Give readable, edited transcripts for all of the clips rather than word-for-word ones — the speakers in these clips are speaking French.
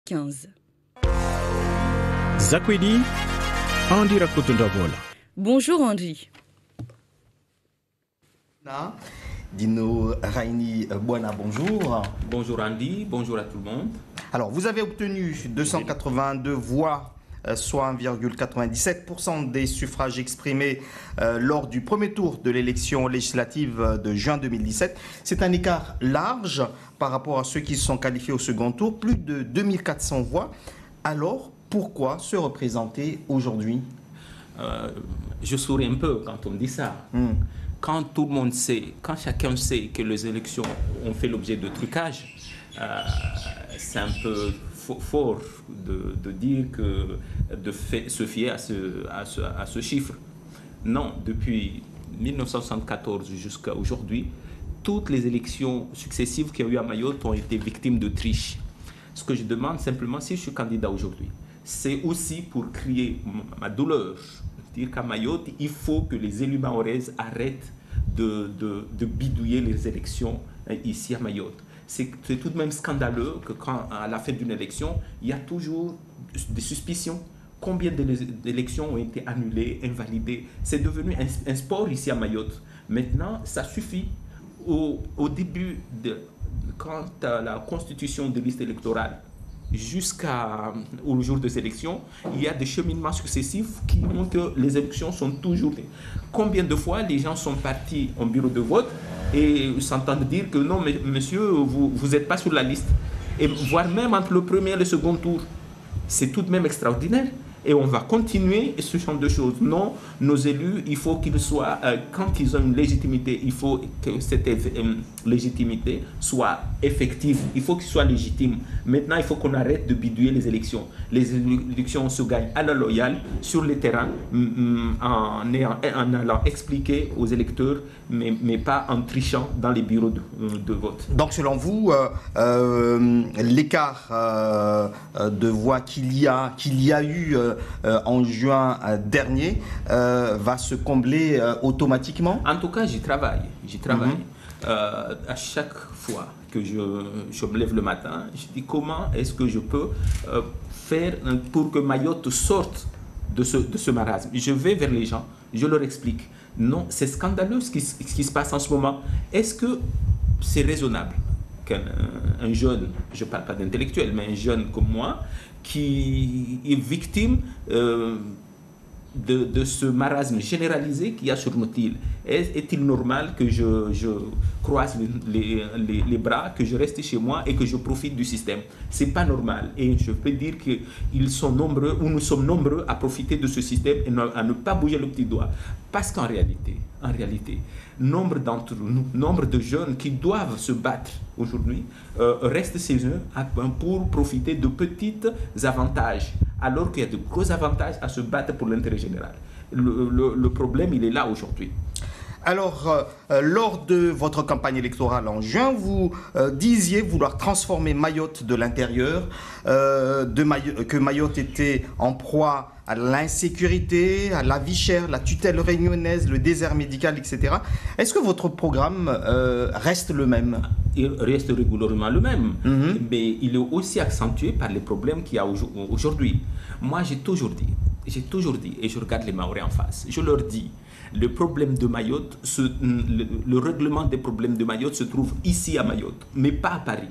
15. Zakwedi, Andy Rakotundavola. Bonjour Andy. Dino Raini Buona, bonjour. Bonjour Andy, bonjour à tout le monde. Alors, vous avez obtenu 282 voix, soit 1,97% des suffrages exprimés lors du premier tour de l'élection législative de juin 2017. C'est un écart large par rapport à ceux qui se sont qualifiés au second tour, plus de 2400 voix. Alors, pourquoi se représenter aujourd'hui? Je souris un peu quand on me dit ça. Quand tout le monde sait, quand chacun sait que les élections ont fait l'objet de trucage, c'est un peu fort de dire que se fier à ce chiffre. Non, depuis 1974 jusqu'à aujourd'hui, toutes les élections successives qu'il y a eu à Mayotte ont été victimes de triche. Ce que je demande simplement, si je suis candidat aujourd'hui, c'est aussi pour crier ma douleur. Dire qu'à Mayotte, il faut que les élus mahorais arrêtent de bidouiller les élections ici à Mayotte. C'est tout de même scandaleux que quand, à la fin d'une élection, il y a toujours des suspicions. Combien d'élections ont été annulées, invalidées? C'est devenu un sport ici à Mayotte. Maintenant, ça suffit. Au début, quand la constitution de liste électorale, jusqu'au jour des élections, il y a des cheminements successifs qui montrent que les élections sont toujours... Combien de fois les gens sont partis en bureau de vote et s'entendent dire que non, mais monsieur, vous n'êtes pas sur la liste. Et voire même entre le premier et le second tour. C'est tout de même extraordinaire. Et on va continuer ce genre de choses. Non, nos élus, il faut qu'ils soient, quand ils ont une légitimité, il faut que cette légitimité soit effective. Il faut qu'ils soient légitimes. Maintenant, il faut qu'on arrête de bidouiller les élections. Les élections se gagnent à la loyale, sur le terrain, en allant expliquer aux électeurs, mais pas en trichant dans les bureaux de vote. Donc, selon vous, l'écart de voix qu'il y a eu en juin dernier va se combler automatiquement? En tout cas, j'y travaille. À chaque fois que je me lève le matin, je dis comment est-ce que je peux faire pour que Mayotte sorte de ce marasme. Je vais vers les gens, je leur explique. Non, c'est scandaleux ce qui se passe en ce moment. Est-ce que c'est raisonnable qu'un jeune, je ne parle pas d'intellectuel, mais un jeune comme moi, qui est victime de ce marasme généralisé qu'il y a sur notre île? Est-il normal que je croise les bras, que je reste chez moi et que je profite du système? C'est pas normal. Et je peux dire qu'ils sont nombreux, ou nous sommes nombreux à profiter de ce système et à ne pas bouger le petit doigt. Parce qu'en réalité, nombre d'entre nous, nombre de jeunes qui doivent se battre aujourd'hui, restent chez eux pour profiter de petits avantages, alors qu'il y a de gros avantages à se battre pour l'intérêt général. Le problème, il est là aujourd'hui. Alors, lors de votre campagne électorale en juin, vous disiez vouloir transformer Mayotte de l'intérieur, que Mayotte était en proie à l'insécurité, à la vie chère, la tutelle réunionnaise, le désert médical, etc. Est-ce que votre programme reste le même? Il reste régulièrement le même, mais il est aussi accentué par les problèmes qu'il y a aujourd'hui. Moi, j'ai toujours dit, et je regarde les Mahorais en face, je leur dis, le problème de Mayotte, le règlement des problèmes de Mayotte se trouve ici à Mayotte, mais pas à Paris.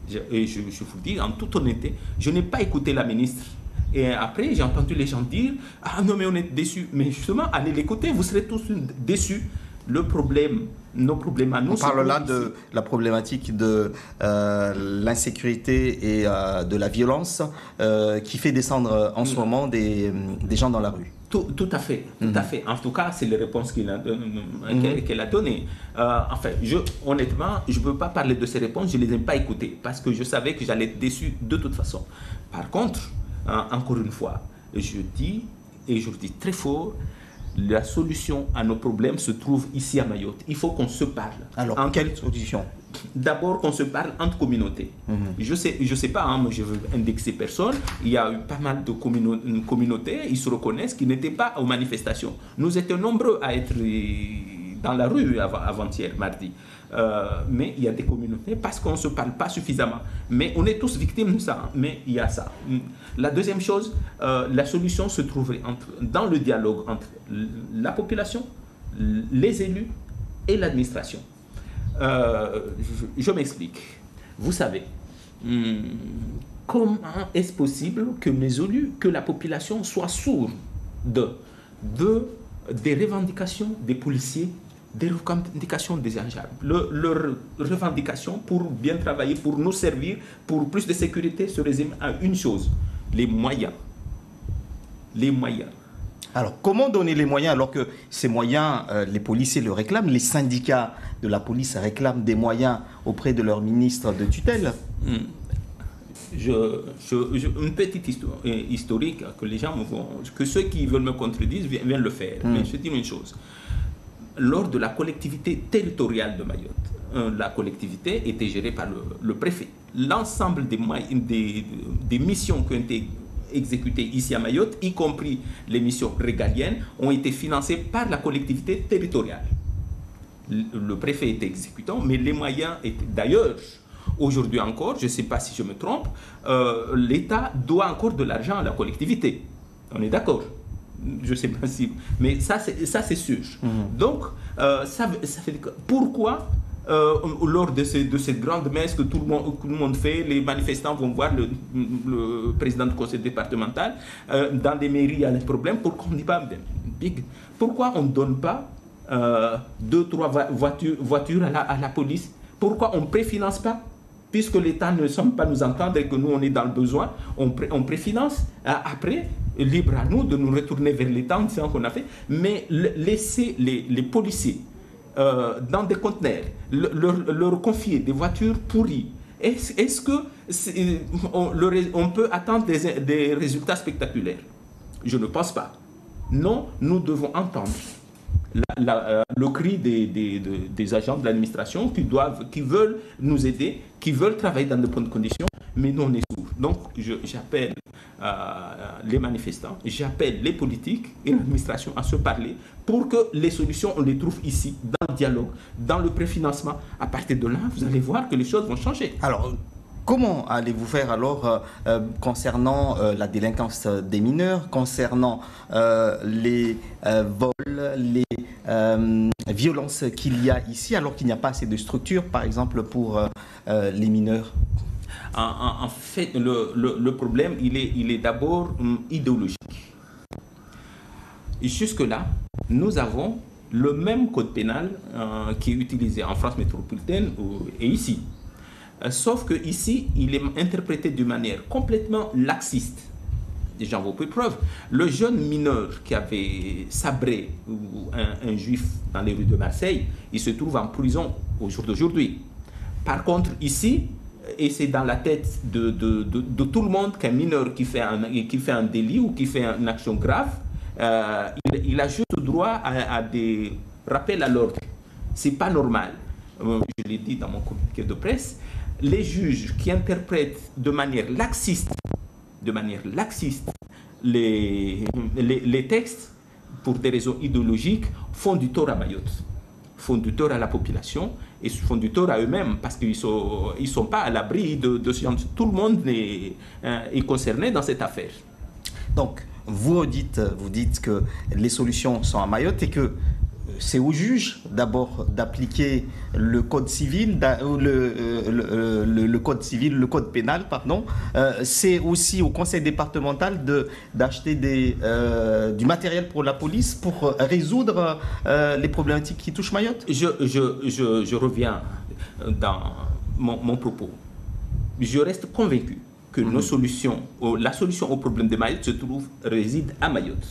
Je vous dis en toute honnêteté, je n'ai pas écouté la ministre. Et après, j'ai entendu les gens dire « Ah non, mais on est déçus ». Mais justement, allez l'écouter, vous serez tous déçus. Le problème, nos problèmes à nous... On parle là de la problématique de l'insécurité et de la violence qui fait descendre en ce moment des gens dans la rue. Tout à fait, tout à fait. En tout cas, c'est les réponses qu'elle a données. Enfin, honnêtement, je ne veux pas parler de ces réponses, je ne les ai pas écoutées parce que je savais que j'allais être déçu de toute façon. Par contre, encore une fois, je dis, et je le dis très fort, la solution à nos problèmes se trouve ici à Mayotte. Il faut qu'on se parle. Alors, quelle solution? D'abord qu'on se parle entre communautés. Je sais pas, hein, moi je veux indexer personne. Il y a eu pas mal de communautés, ils se reconnaissent, qui n'étaient pas aux manifestations. Nous étions nombreux à être dans la rue avant-hier, mardi. Mais il y a des communautés parce qu'on ne se parle pas suffisamment. Mais on est tous victimes de ça, hein. Mais il y a ça. La deuxième chose, la solution se trouverait dans le dialogue entre la population, les élus et l'administration. Je m'explique. Vous savez, comment est-ce possible que les élus, que la population soit sourde des revendications des policiers, des revendications des agents, leurs revendications pour bien travailler, pour nous servir, pour plus de sécurité se résume à une chose, les moyens. Les moyens. Alors, comment donner les moyens alors que ces moyens, les policiers le réclament, les syndicats de la police réclament des moyens auprès de leur ministre de tutelle? Une petite histoire, historique que les gens que ceux qui veulent me contredisent viennent le faire. Mais je dis une chose. Lors de la collectivité territoriale de Mayotte, la collectivité était gérée par le préfet. L'ensemble des missions qui ont été exécutées ici à Mayotte, y compris les missions régaliennes, ont été financées par la collectivité territoriale. Le préfet était exécutant, mais les moyens étaient d'ailleurs. Aujourd'hui encore, je ne sais pas si je me trompe, l'État doit encore de l'argent à la collectivité. On est d'accord? Je ne sais pas si... Mais ça, c'est sûr. Donc, ça fait pourquoi, lors de cette grande messe que tout le monde fait, les manifestants vont voir le président du conseil départemental, dans les mairies, il y a des problèmes, pourquoi on ne dit pas... Pourquoi on ne donne pas 2-3 voitures à la police? Pourquoi on ne préfinance pas? Puisque l'État ne semble pas nous entendre et que nous, on est dans le besoin, on préfinance. Après, libre à nous de nous retourner vers l'État en disant qu'on a fait. Mais laisser les policiers dans des conteneurs, leur confier des voitures pourries, est-ce qu'on peut attendre des résultats spectaculaires? Je ne pense pas. Non, nous devons entendre le cri des agents de l'administration qui veulent nous aider, qui veulent travailler dans de bonnes conditions, mais nous on est sourds. Donc j'appelle les manifestants, j'appelle les politiques et l'administration à se parler pour que les solutions, on les trouve ici, dans le dialogue, dans le préfinancement. À partir de là, vous allez voir que les choses vont changer. Alors, comment allez-vous faire alors concernant la délinquance des mineurs, concernant les vols, les violences qu'il y a ici, alors qu'il n'y a pas assez de structures, par exemple, pour les mineurs? En fait, le problème, il est d'abord idéologique. Et jusque-là, nous avons le même code pénal qui est utilisé en France métropolitaine et ici. Sauf qu'ici, il est interprété de manière complètement laxiste. J'en veux peu de preuves. Le jeune mineur qui avait sabré un juif dans les rues de Marseille, il se trouve en prison au jour d'aujourd'hui. Par contre, ici, et c'est dans la tête de tout le monde qu'un mineur qui fait un délit ou qui fait une action grave, il a juste droit à des rappels à l'ordre. Ce n'est pas normal. Je l'ai dit dans mon communiqué de presse. Les juges qui interprètent de manière laxiste les textes pour des raisons idéologiques font du tort à Mayotte, font du tort à la population et font du tort à eux-mêmes parce qu'ils sont pas à l'abri de ce genre. Tout le monde est concerné dans cette affaire. Donc, vous dites que les solutions sont à Mayotte et que c'est au juge d'abord d'appliquer le code civil, le code pénal, pardon. C'est aussi au conseil départemental d'acheter du matériel pour la police pour résoudre les problématiques qui touchent Mayotte. Je reviens dans mon propos. Je reste convaincu que la solution au problème de Mayotte réside à Mayotte.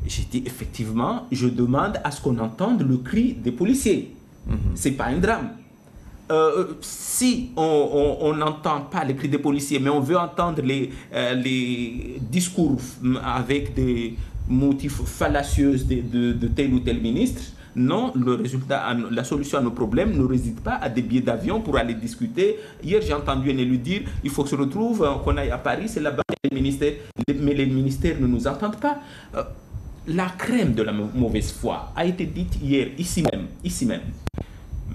J'ai dit effectivement, je demande à ce qu'on entende le cri des policiers. Ce n'est pas un drame. Si on n'entend pas les cris des policiers, mais on veut entendre les discours avec des motifs fallacieux de tel ou tel ministre, non, la solution à nos problèmes ne réside pas à des billets d'avion pour aller discuter. Hier, j'ai entendu un élu dire il faut que se retrouve, qu'on aille à Paris, c'est là-bas les ministères, mais les ministères ne nous entendent pas. La crème de la mauvaise foi a été dite hier, ici même.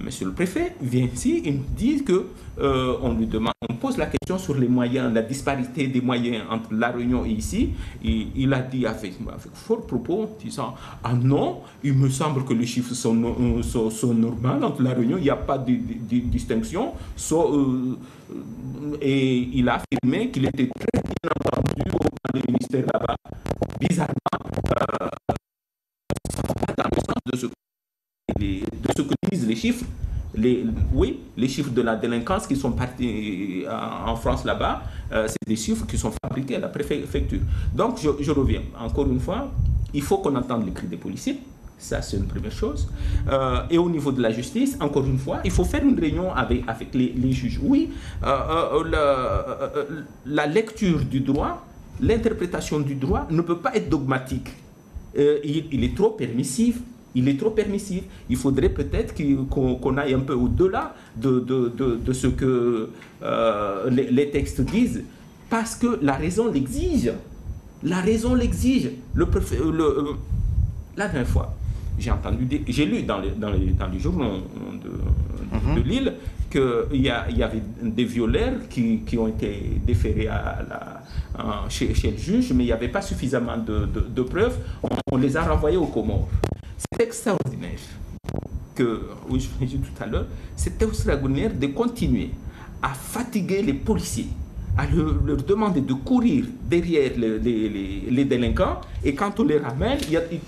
Monsieur le préfet vient ici, il nous dit que on lui demande, on pose la question sur les moyens, la disparité des moyens entre La Réunion et ici. Il a dit avec fort propos, disant ah non, il me semble que les chiffres sont normaux entre La Réunion, il n'y a pas de distinction. Et il a affirmé qu'il était très bien entendu au ministère là-bas. Bizarrement, dans le sens de ce que disent les chiffres. Les chiffres de la délinquance qui sont partis en France là-bas, c'est des chiffres qui sont fabriqués à la préfecture. Donc, je reviens. Encore une fois, il faut qu'on entende les cris des policiers. Ça, c'est une première chose. Et au niveau de la justice, encore une fois, il faut faire une réunion avec les juges. Oui, la lecture du droit, l'interprétation du droit ne peut pas être dogmatique. Il est trop permissif. Il faudrait peut-être qu'on aille un peu au-delà de ce que les textes disent, parce que la raison l'exige. La dernière fois, j'ai lu dans les journaux de Lille qu'il y avait des violeurs qui ont été déférés chez le juge, mais il n'y avait pas suffisamment de preuves. On les a renvoyés aux Comores. C'est extraordinaire oui, je l'ai dit tout à l'heure, c'est extraordinaire de continuer à fatiguer les policiers, à leur demander de courir derrière les délinquants, et quand on les ramène,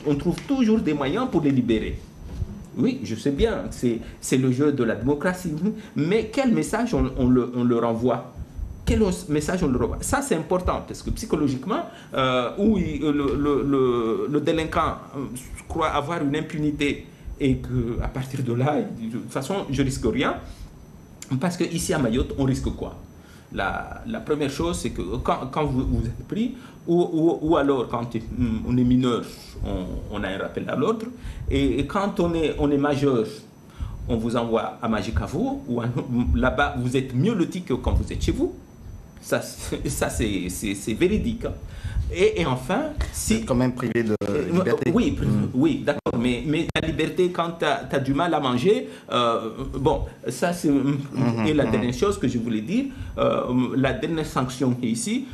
on trouve toujours des moyens pour les libérer. Oui, je sais bien, c'est le jeu de la démocratie, mais quel message on leur envoie? Quel message on leur envoie? Ça, c'est important, parce que psychologiquement, le délinquant croit avoir une impunité, et qu'à partir de là, de toute façon, je risque rien, parce qu'ici à Mayotte, on risque quoi? La première chose, c'est que quand vous êtes pris, ou alors quand on est mineur, on a un rappel à l'ordre, et quand on est majeur, on vous envoie à Majicavo, ou là-bas, vous êtes mieux loti que quand vous êtes chez vous. Ça c'est véridique. Et enfin, si... C'est quand même privé de liberté. Oui, d'accord. Mais la liberté, quand tu as du mal à manger, bon, ça c'est... Et la dernière chose que je voulais dire, la dernière sanction qui est ici,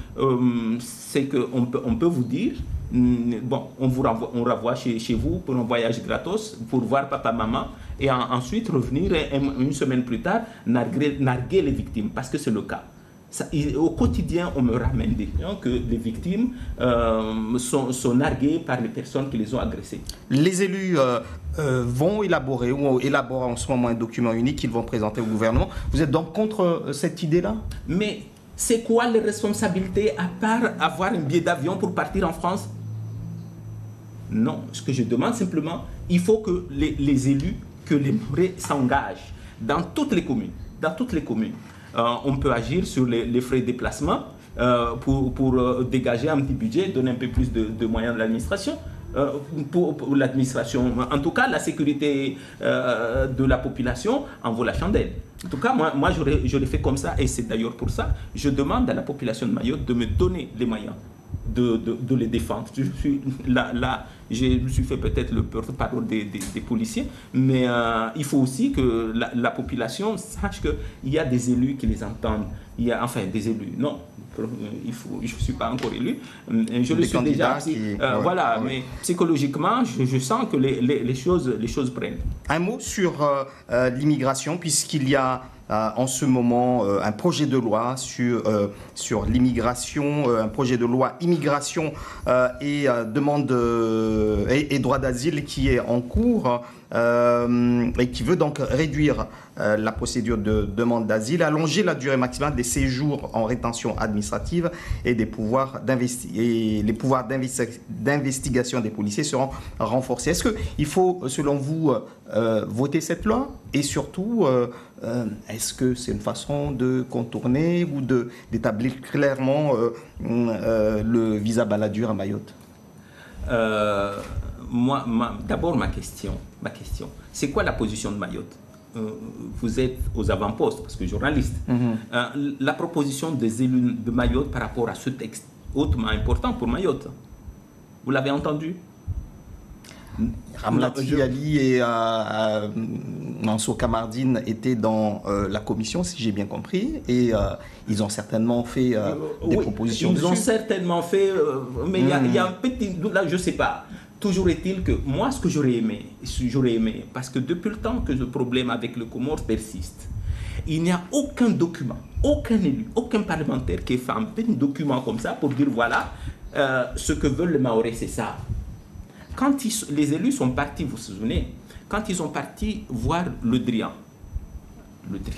c'est qu'on peut vous dire, bon, on renvoie chez vous pour un voyage gratos, pour voir papa, maman, et ensuite revenir une semaine plus tard, narguer les victimes, parce que c'est le cas. Au quotidien, on me ramène des gens que les victimes sont narguées par les personnes qui les ont agressées. Les élus vont élaborer ou élaborent en ce moment un document unique qu'ils vont présenter au gouvernement. Vous êtes donc contre cette idée-là? Mais c'est quoi les responsabilités à part avoir un billet d'avion pour partir en France? Non, ce que je demande simplement, il faut que les élus, que les maires s'engagent dans toutes les communes. On peut agir sur les frais de déplacement pour dégager un petit budget, donner un peu plus de moyens de l'administration. Pour l'administration, en tout cas, la sécurité de la population en vaut la chandelle. En tout cas, moi j'aurais fait comme ça, et c'est d'ailleurs pour ça je demande à la population de Mayotte de me donner les moyens de les défendre. Je me suis fait peut-être le porte-parole des policiers, mais il faut aussi que la population sache qu'il y a des élus qui les entendent. Enfin, des élus, non, je ne suis pas encore élu, je le suis déjà. Voilà, mais psychologiquement, je sens que les choses prennent. Un mot sur l'immigration, puisqu'il y a en ce moment un projet de loi sur l'immigration, un projet de loi immigration et demande et droit d'asile qui est en cours et qui veut donc réduire la procédure de demande d'asile, allonger la durée maximale des séjours en rétention administrative et les pouvoirs d'investigation des policiers seront renforcés. Est-ce qu'il faut, selon vous, voter cette loi? Et surtout, est-ce que c'est une façon de contourner ou d'établir clairement le visa Balladur à Mayotte? D'abord, ma question, c'est quoi la position de Mayotte? Vous êtes aux avant-postes, parce que journaliste. La proposition des élus de Mayotte par rapport à ce texte hautement important pour Mayotte, vous l'avez entendu? Ramlati Ali et Mansour Kamardine étaient dans la commission, si j'ai bien compris, et ils ont certainement fait des propositions. Ils ont certainement fait, mais il y a un petit... Là, je ne sais pas. Toujours est-il que moi, ce que j'aurais aimé, parce que depuis le temps que le problème avec le Comore persiste, il n'y a aucun document, aucun élu, aucun parlementaire qui ait fait un petit document comme ça pour dire voilà, ce que veulent les Mahorais, c'est ça. Quand les élus sont partis, vous vous souvenez, quand ils sont partis voir le Drian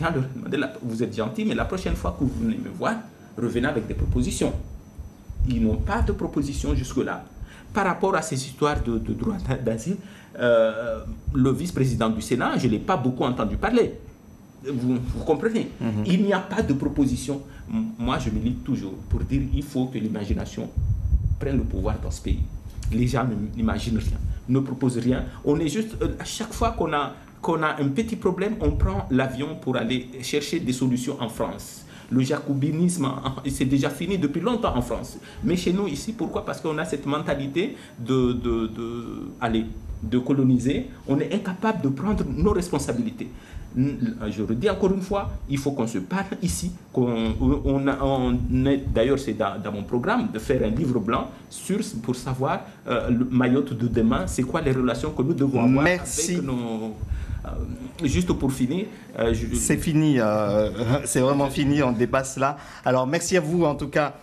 leur demandait, vous êtes gentil, mais la prochaine fois que vous venez me voir, revenez avec des propositions. Ils n'ont pas de propositions jusque-là. Par rapport à ces histoires de droit d'asile, le vice-président du Sénat, je ne l'ai pas beaucoup entendu parler. Vous comprenez? Il n'y a pas de proposition. Moi, je milite toujours pour dire qu'il faut que l'imagination prenne le pouvoir dans ce pays. Les gens n'imaginent rien, ne proposent rien. On est juste, à chaque fois qu'on a un petit problème, on prend l'avion pour aller chercher des solutions en France. Le jacobinisme, c'est déjà fini depuis longtemps en France. Mais chez nous, ici, pourquoi? Parce qu'on a cette mentalité de coloniser. On est incapable de prendre nos responsabilités. Je redis encore une fois, il faut qu'on se parle ici. D'ailleurs, c'est dans mon programme de faire un livre blanc pour savoir le Mayotte de demain, c'est quoi les relations que nous devons avoir avec nos... juste pour finir... C'est fini, c'est vraiment fini, on dépasse là. Alors, merci à vous en tout cas.